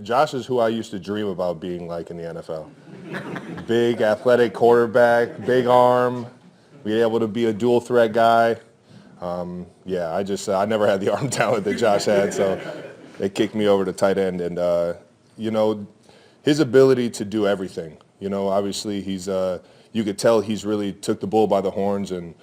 Josh is who I used to dream about being like in the NFL. Big athletic quarterback, big arm, be able to be a dual threat guy. Yeah, I never had the arm talent that Josh had, so they kicked me over to tight end. And, you know, his ability to do everything, obviously you could tell he's really took the bull by the horns and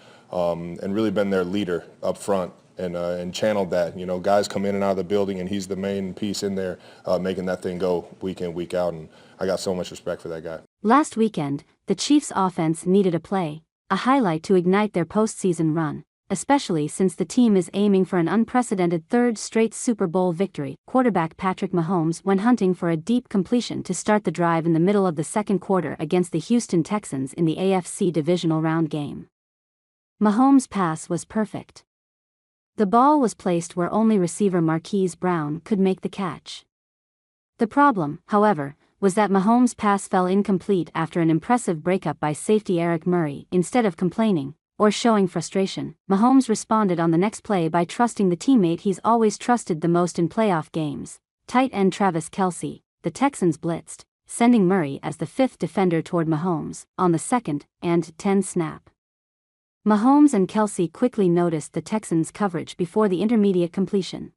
really been their leader up front and channeled that. Guys come in and out of the building, and he's the main piece in there making that thing go week in, week out. And I got so much respect for that guy. Last weekend, the Chiefs' offense needed a play, a highlight to ignite their postseason run, especially since the team is aiming for an unprecedented third straight Super Bowl victory. Quarterback Patrick Mahomes went hunting for a deep completion to start the drive in the middle of the second quarter against the Houston Texans in the AFC divisional round game. Mahomes' pass was perfect. The ball was placed where only receiver Marquise Brown could make the catch. The problem, however, was that Mahomes' pass fell incomplete after an impressive breakup by safety Eric Murray. Instead of complaining or showing frustration, Mahomes responded on the next play by trusting the teammate he's always trusted the most in playoff games, tight end Travis Kelce. The Texans blitzed, sending Murray as the fifth defender toward Mahomes on the 2nd and 10 snap. Mahomes and Kelce quickly noticed the Texans' coverage before the intermediate completion.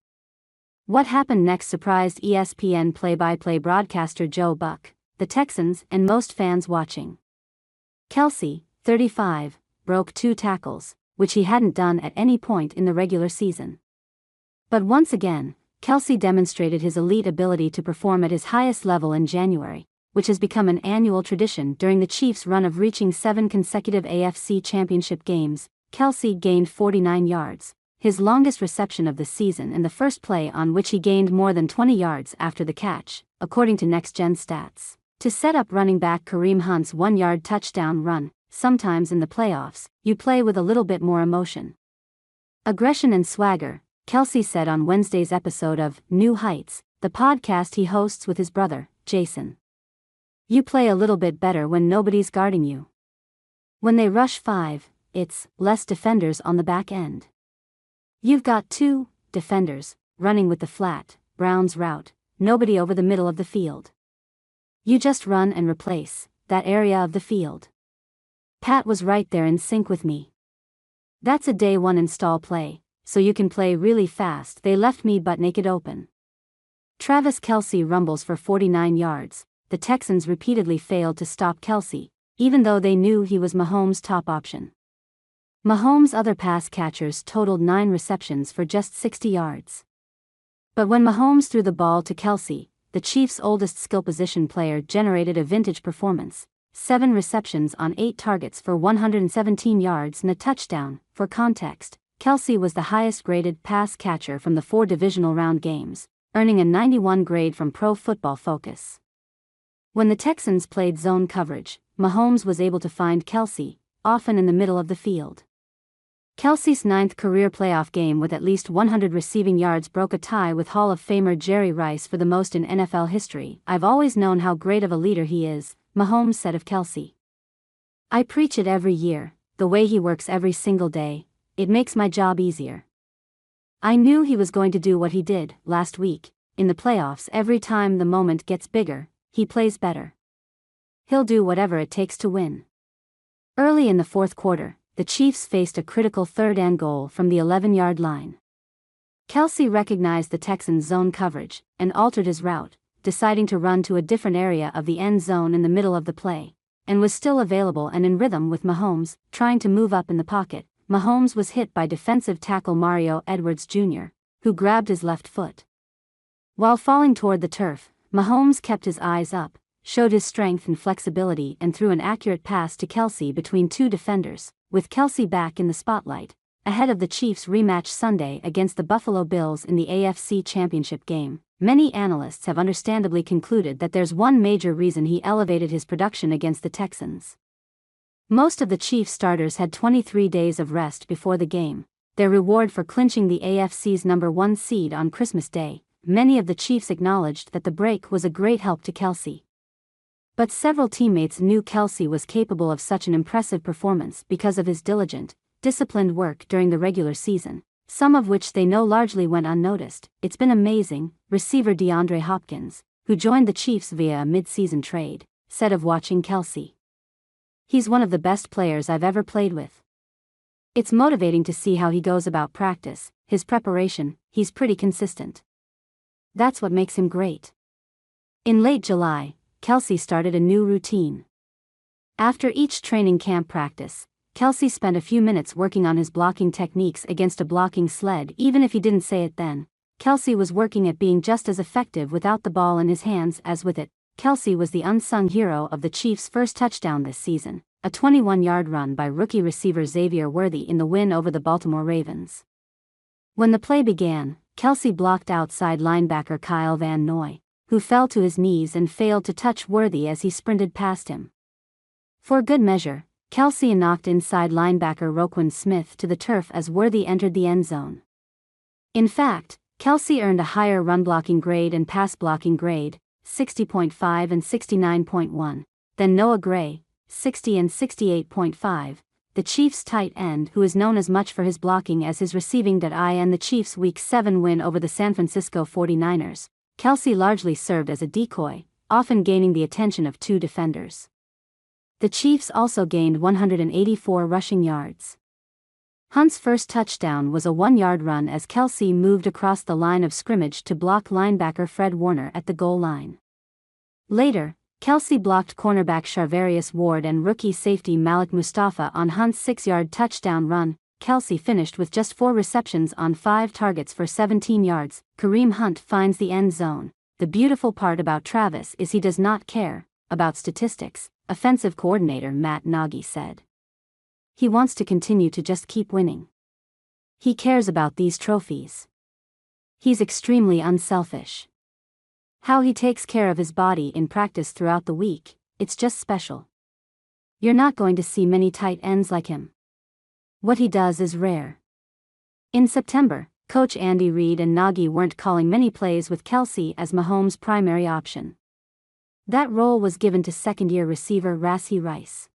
What happened next surprised ESPN play-by-play broadcaster Joe Buck, the Texans, and most fans watching. Kelce, 35, broke 2 tackles, which he hadn't done at any point in the regular season. But once again, Kelce demonstrated his elite ability to perform at his highest level in January, which has become an annual tradition during the Chiefs' run of reaching 7 consecutive AFC championship games. Kelce gained 49 yards, his longest reception of the season and the first play on which he gained more than 20 yards after the catch, according to Next Gen Stats. To set up running back Kareem Hunt's 1-yard touchdown run, sometimes in the playoffs, you play with a little bit more emotion. Aggression and swagger, Kelce said on Wednesday's episode of New Heights, the podcast he hosts with his brother, Jason. You play a little bit better when nobody's guarding you. When they rush 5, it's less defenders on the back end. You've got 2 defenders running with the flat Browns route, nobody over the middle of the field. You just run and replace that area of the field. Pat was right there in sync with me. That's a day 1 install play, so you can play really fast. They left me butt naked open. Travis Kelce rumbles for 49 yards. The Texans repeatedly failed to stop Kelce, even though they knew he was Mahomes' top option. Mahomes' other pass catchers totaled 9 receptions for just 60 yards. But when Mahomes threw the ball to Kelce, the Chiefs' oldest skill position player generated a vintage performance, 7 receptions on 8 targets for 117 yards and a touchdown. For context, Kelce was the highest-graded pass catcher from the 4 divisional round games, earning a 91 grade from Pro Football Focus. When the Texans played zone coverage, Mahomes was able to find Kelce, often in the middle of the field. Kelce's 9th career playoff game with at least 100 receiving yards broke a tie with Hall of Famer Jerry Rice for the most in NFL history. I've always known how great of a leader he is, Mahomes said of Kelce. I preach it every year, the way he works every single day, it makes my job easier. I knew he was going to do what he did last week. In the playoffs, every time the moment gets bigger, he plays better. He'll do whatever it takes to win. Early in the 4th quarter, the Chiefs faced a critical 3rd and goal from the 11-yard line. Kelce recognized the Texans' zone coverage and altered his route, deciding to run to a different area of the end zone in the middle of the play, and was still available and in rhythm with Mahomes, trying to move up in the pocket. Mahomes was hit by defensive tackle Mario Edwards Jr., who grabbed his left foot. While falling toward the turf, Mahomes kept his eyes up, showed his strength and flexibility and threw an accurate pass to Kelce between 2 defenders, with Kelce back in the spotlight, ahead of the Chiefs' rematch Sunday against the Buffalo Bills in the AFC Championship game. Many analysts have understandably concluded that there's one major reason he elevated his production against the Texans. Most of the Chiefs starters had 23 days of rest before the game, their reward for clinching the AFC's number 1 seed on Christmas Day. Many of the Chiefs acknowledged that the break was a great help to Kelce. But several teammates knew Kelce was capable of such an impressive performance because of his diligent, disciplined work during the regular season. some of which they know largely went unnoticed. It's been amazing, receiver DeAndre Hopkins, who joined the Chiefs via a mid-season trade, said of watching Kelce. He's one of the best players I've ever played with. It's motivating to see how he goes about practice, his preparation, he's pretty consistent. That's what makes him great. In late July, Kelce started a new routine. After each training camp practice, Kelce spent a few minutes working on his blocking techniques against a blocking sled. Even if he didn't say it then, Kelce was working at being just as effective without the ball in his hands as with it. Kelce was the unsung hero of the Chiefs' first touchdown this season, a 21-yard run by rookie receiver Xavier Worthy in the win over the Baltimore Ravens. When the play began, Kelce blocked outside linebacker Kyle Van Noy, who fell to his knees and failed to touch Worthy as he sprinted past him. For good measure, Kelce knocked inside linebacker Roquan Smith to the turf as Worthy entered the end zone. In fact, Kelce earned a higher run-blocking grade and pass-blocking grade, 60.5 and 69.1, than Noah Gray, 60 and 68.5, the Chiefs' tight end who is known as much for his blocking as his receiving. And the Chiefs' Week 7 win over the San Francisco 49ers, Kelce largely served as a decoy, often gaining the attention of two defenders. The Chiefs also gained 184 rushing yards. Hunt's first touchdown was a 1-yard run as Kelce moved across the line of scrimmage to block linebacker Fred Warner at the goal line. Later, Kelce blocked cornerback Charvarius Ward and rookie safety Malik Mustafa on Hunt's 6-yard touchdown run. Kelce finished with just 4 receptions on 5 targets for 17 yards. Kareem Hunt finds the end zone. The beautiful part about Travis is he does not care about statistics, offensive coordinator Matt Nagy said. He wants to continue to just keep winning. He cares about these trophies. He's extremely unselfish. How he takes care of his body in practice throughout the week, it's just special. You're not going to see many tight ends like him. What he does is rare. In September, Coach Andy Reid and Nagy weren't calling many plays with Kelce as Mahomes' primary option. That role was given to second-year receiver Rashee Rice.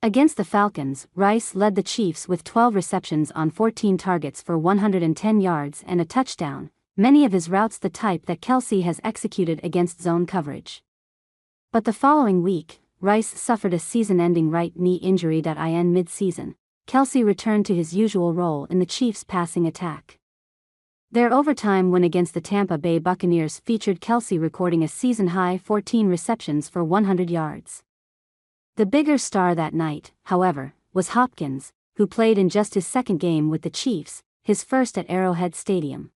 Against the Falcons, Rice led the Chiefs with 12 receptions on 14 targets for 110 yards and a touchdown, many of his routes the type that Kelce has executed against zone coverage. But the following week, Rice suffered a season-ending right knee injury. In mid-season, Kelce returned to his usual role in the Chiefs' passing attack. Their overtime win against the Tampa Bay Buccaneers featured Kelce recording a season-high 14 receptions for 100 yards. The bigger star that night, however, was Hopkins, who played in just his second game with the Chiefs, his first at Arrowhead Stadium.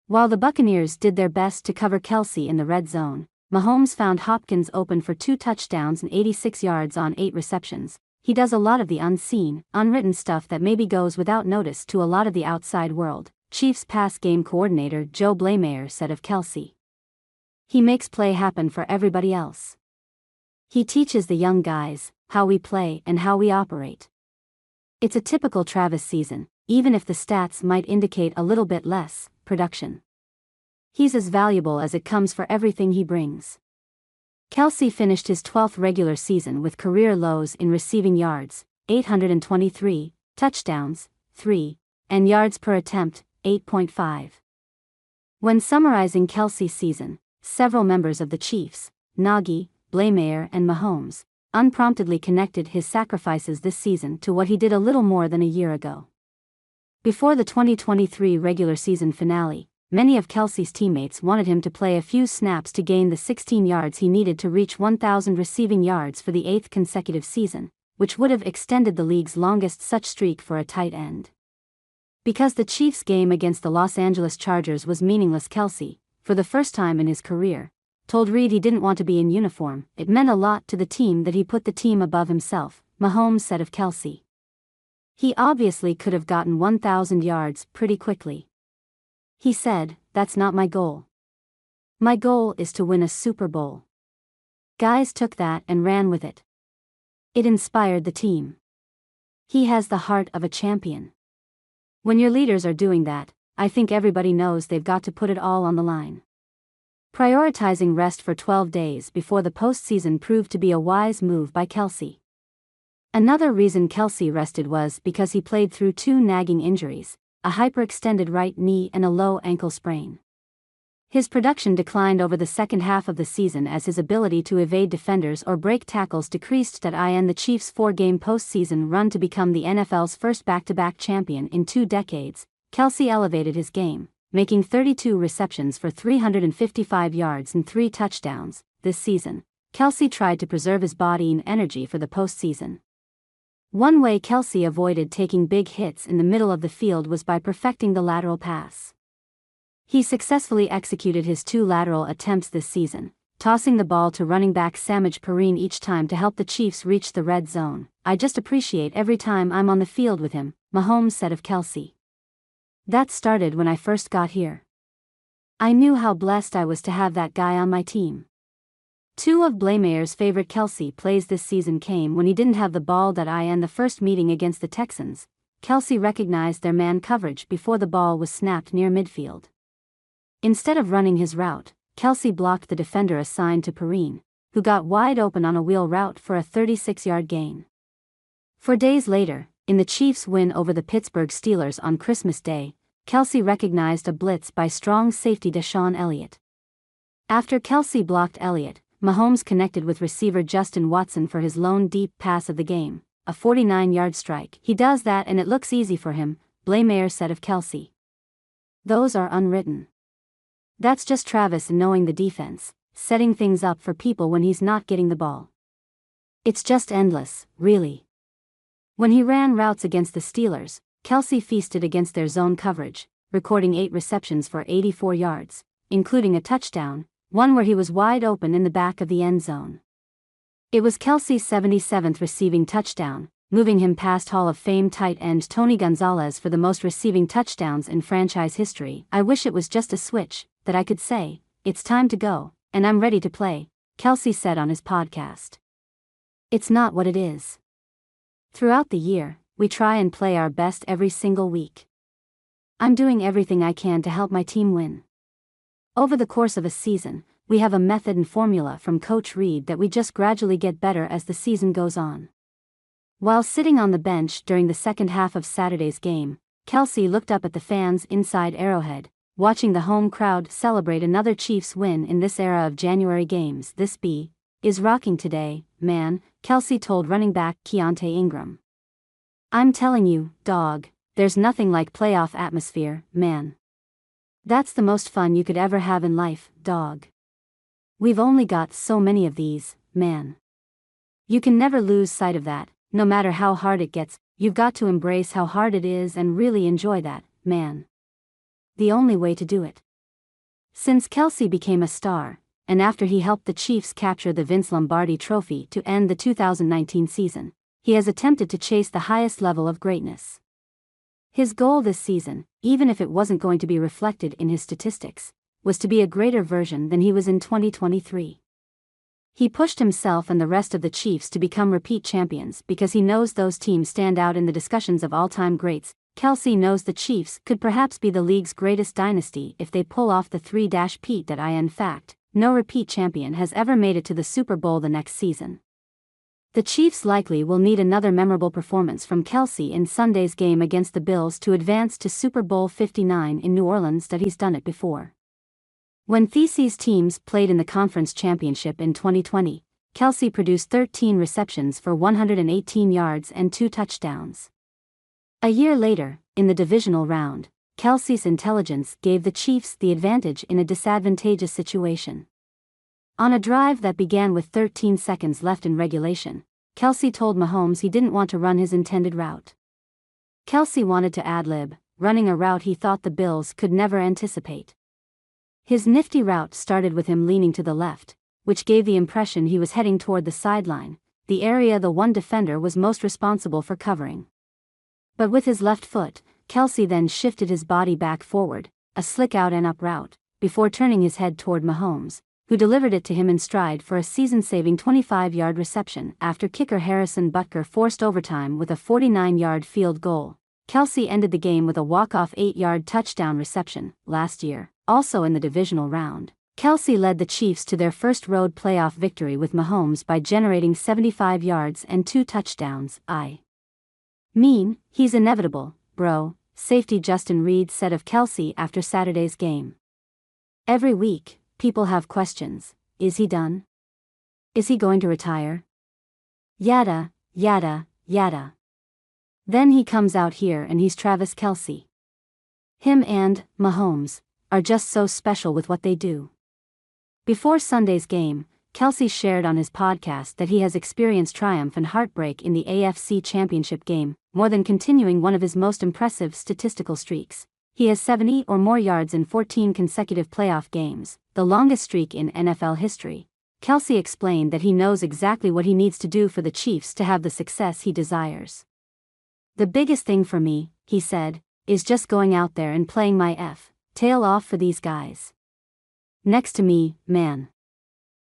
While the Buccaneers did their best to cover Kelce in the red zone, Mahomes found Hopkins open for 2 touchdowns and 86 yards on 8 receptions. He does a lot of the unseen, unwritten stuff that maybe goes without notice to a lot of the outside world, Chiefs pass game coordinator Joe Blameyer said of Kelce. He makes play happen for everybody else. He teaches the young guys how we play and how we operate. It's a typical Travis season, even if the stats might indicate a little bit less production. He's as valuable as it comes for everything he brings. Kelce finished his 12th regular season with career lows in receiving yards, 823, touchdowns, 3, and yards per attempt, 8.5. When summarizing Kelce's season, several members of the Chiefs, Nagy, Blameyer and Mahomes, unpromptedly connected his sacrifices this season to what he did a little more than a year ago. Before the 2023 regular season finale, many of Kelce's teammates wanted him to play a few snaps to gain the 16 yards he needed to reach 1,000 receiving yards for the 8th consecutive season, which would have extended the league's longest such streak for a tight end. Because the Chiefs' game against the Los Angeles Chargers was meaningless, Kelce, for the first time in his career, told Reid he didn't want to be in uniform. It meant a lot to the team that he put the team above himself, Mahomes said of Kelce. He obviously could have gotten 1,000 yards pretty quickly. He said, "That's not my goal. My goal is to win a Super Bowl." Guys took that and ran with it. It inspired the team. He has the heart of a champion. When your leaders are doing that, I think everybody knows they've got to put it all on the line. Prioritizing rest for 12 days before the postseason proved to be a wise move by Kelce. Another reason Kelce rested was because he played through 2 nagging injuries, a hyperextended right knee and a low ankle sprain. His production declined over the second half of the season as his ability to evade defenders or break tackles decreased. In the Chiefs' 4-game postseason run to become the NFL's first back-to-back champion in 2 decades, Kelce elevated his game, making 32 receptions for 355 yards and 3 touchdowns. This season, Kelce tried to preserve his body and energy for the postseason. One way Kelce avoided taking big hits in the middle of the field was by perfecting the lateral pass. He successfully executed his 2 lateral attempts this season, tossing the ball to running back Samaje Perine each time to help the Chiefs reach the red zone. "I just appreciate every time I'm on the field with him," Mahomes said of Kelce. "That started when I first got here. I knew how blessed I was to have that guy on my team." 2 of Blameier's favorite Kelce plays this season came when he didn't have the ball. In the first meeting against the Texans, Kelce recognized their man coverage before the ball was snapped near midfield. Instead of running his route, Kelce blocked the defender assigned to Perine, who got wide open on a wheel route for a 36-yard gain. 4 days later, in the Chiefs' win over the Pittsburgh Steelers on Christmas Day, Kelce recognized a blitz by strong safety Deshaun Elliott. After Kelce blocked Elliott, Mahomes connected with receiver Justin Watson for his lone deep pass of the game, a 49-yard strike. "He does that and it looks easy for him," Blameier said of Kelce. "Those are unwritten. That's just Travis knowing the defense, setting things up for people when he's not getting the ball. It's just endless, really." When he ran routes against the Steelers, Kelce feasted against their zone coverage, recording 8 receptions for 84 yards, including a touchdown, one where he was wide open in the back of the end zone. It was Kelce's 77th receiving touchdown, moving him past Hall of Fame tight end Tony Gonzalez for the most receiving touchdowns in franchise history. "I wish it was just a switch, that I could say, 'It's time to go, and I'm ready to play,'" Kelce said on his podcast. "It's not what it is. Throughout the year, we try and play our best every single week. I'm doing everything I can to help my team win. Over the course of a season, we have a method and formula from Coach Reid that we just gradually get better as the season goes on." While sitting on the bench during the second half of Saturday's game, Kelce looked up at the fans inside Arrowhead, watching the home crowd celebrate another Chiefs win in this era of January games. "This is rocking today, man," Kelce told running back Keontae Ingram. "I'm telling you, dog, there's nothing like playoff atmosphere, man. That's the most fun you could ever have in life, dog. We've only got so many of these, man. You can never lose sight of that, no matter how hard it gets. You've got to embrace how hard it is and really enjoy that, man. The only way to do it." Since Kelce became a star, and after he helped the Chiefs capture the Vince Lombardi Trophy to end the 2019 season, he has attempted to chase the highest level of greatness. His goal this season, even if it wasn't going to be reflected in his statistics, was to be a greater version than he was in 2023. He pushed himself and the rest of the Chiefs to become repeat champions because he knows those teams stand out in the discussions of all-time greats. Kelce knows the Chiefs could perhaps be the league's greatest dynasty if they pull off the 3-peat. In fact, no repeat champion has ever made it to the Super Bowl the next season. The Chiefs likely will need another memorable performance from Kelce in Sunday's game against the Bills to advance to Super Bowl 59 in New Orleans. He's done it before. When These's teams played in the conference championship in 2020, Kelce produced 13 receptions for 118 yards and 2 touchdowns. A year later, in the divisional round, Kelce's intelligence gave the Chiefs the advantage in a disadvantageous situation. On a drive that began with 13 seconds left in regulation, Kelce told Mahomes he didn't want to run his intended route. Kelce wanted to ad-lib, running a route he thought the Bills could never anticipate. His nifty route started with him leaning to the left, which gave the impression he was heading toward the sideline, the area the one defender was most responsible for covering. But with his left foot, Kelce then shifted his body back forward, a slick out and up route, before turning his head toward Mahomes, who delivered it to him in stride for a season-saving 25-yard reception. After kicker Harrison Butker forced overtime with a 49-yard field goal, Kelce ended the game with a walk-off 8-yard touchdown reception. Last year, also in the divisional round, Kelce led the Chiefs to their first road playoff victory with Mahomes by generating 75 yards and 2 touchdowns. I mean, he's inevitable, bro, safety Justin Reid said of Kelce after Saturday's game. Every week, people have questions. Is he done? Is he going to retire? Yada, yada, yada. Then he comes out here and he's Travis Kelce. Him and Mahomes are just so special with what they do. Before Sunday's game, Kelce shared on his podcast that he has experienced triumph and heartbreak in the AFC Championship game, more than continuing one of his most impressive statistical streaks. He has 70 or more yards in 14 consecutive playoff games, the longest streak in NFL history. Kelce explained that he knows exactly what he needs to do for the Chiefs to have the success he desires. The biggest thing for me, he said, is just going out there and playing my tail off for these guys next to me, man.